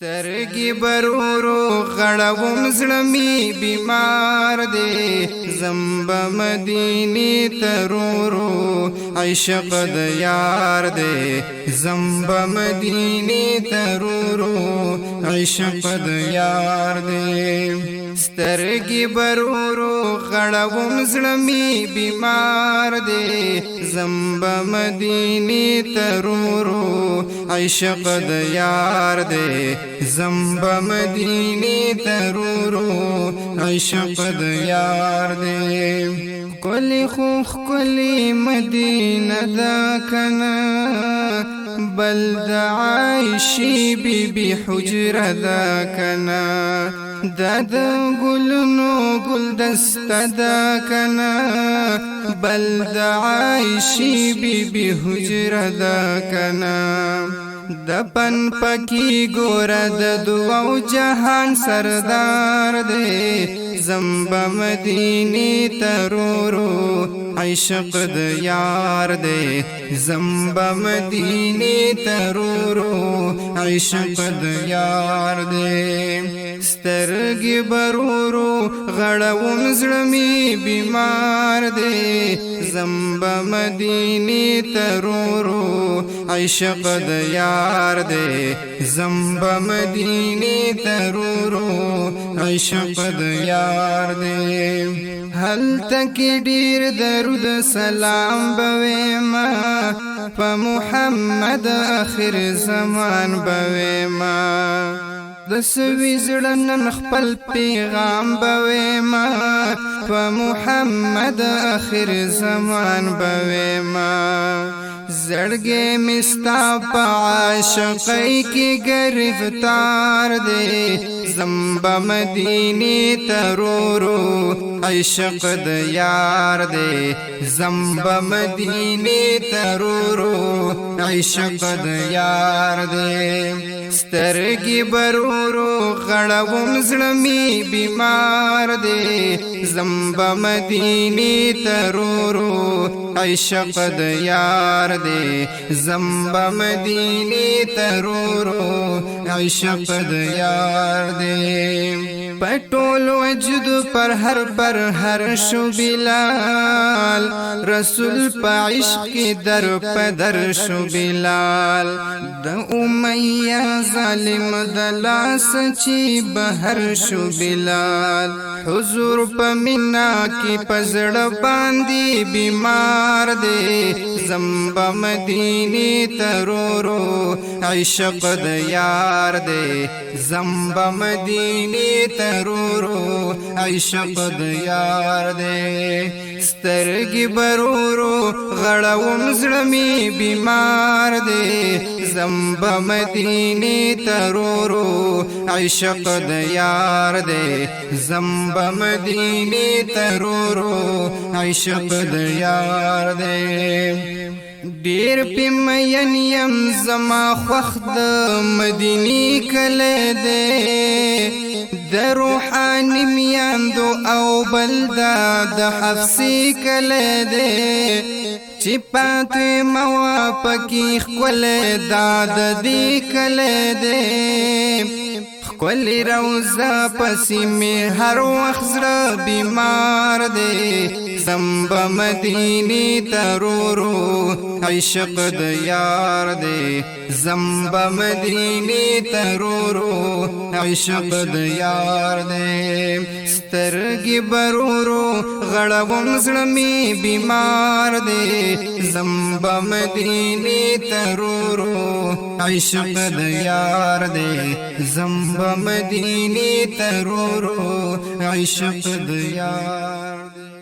سترګي برورو غړوم زړمی بیمار دے زمب مدینی ترورو عشق د یار دے زمب مدینی ترورو عشق د یار دے سترګي برورو غړوم زړمی بیمار دے زمب مدینی ترورو عشق د یار دے زمب مدینی ترورو عشق د یار دے کلی خوخ کلی مدینه دا کنا بلد عائشی بی بی حجر دا کنا داد گلنو گلدست دا کنا بلد عائشی بی بی حجر دا کنا دپن پکی گورد دو جہان سردار دے زمب مدینی ترورو عشق د یار دے زمب مدینی ترورو عشق د یار دے سترګي برورو غړوم زړمی بیمار دے زمب مدینی ترورو عشق د یار دے زمب مدینی ترورو عشق د یار دے حل تک ډیر درود سلام بویما په محمد آخر زمان بویما دس ویزړن خپل پیغام بویما په محمد آخر زمان بویما زړګې مستا په عاشقۍ کې گرفتار دے زمب مدینی ترورو عشق د یار دے زمب مدینی ترورو عشق د یار دے سترګي برورو غړوم زړمی بیمار دے زمب مدینی ترورو عشق د یار دے زمب مدینی ترورو عشق د یار دے پټول وجد پر هر شو بلال رسول په عشق در پدر شو بلال د امیہ ظالم دلاس چی بهر شو بلال حضور په مینا کی پزړ باندې بیمار دے زمب مدینی ترورو عشق د یار دے زمب مدینی ترورو عشق د یار دے سترګي برورو غړوم زړمی بیمار دے زمب مدینی ترورو عشق د یار دے زمب مدینی ترورو عشق د یار دے ډیر پمین یم زما خوخد مدینی کله دے د روحانی میاندو او بلدا د حفصی کله دے چی پاتی موا پکی خکل داد دی کله دے کلی روزا پسی میں ہر وقت زړه بیمار دے زمب مدینی ترورو عشق د یار دے زمب مدینی ترورو عشق د یار دے سترګي برورو غړوم زړمی بیمار دے زمب مدینی ترورو عشق د یار دے زمب مدینی ترورو عشق د یار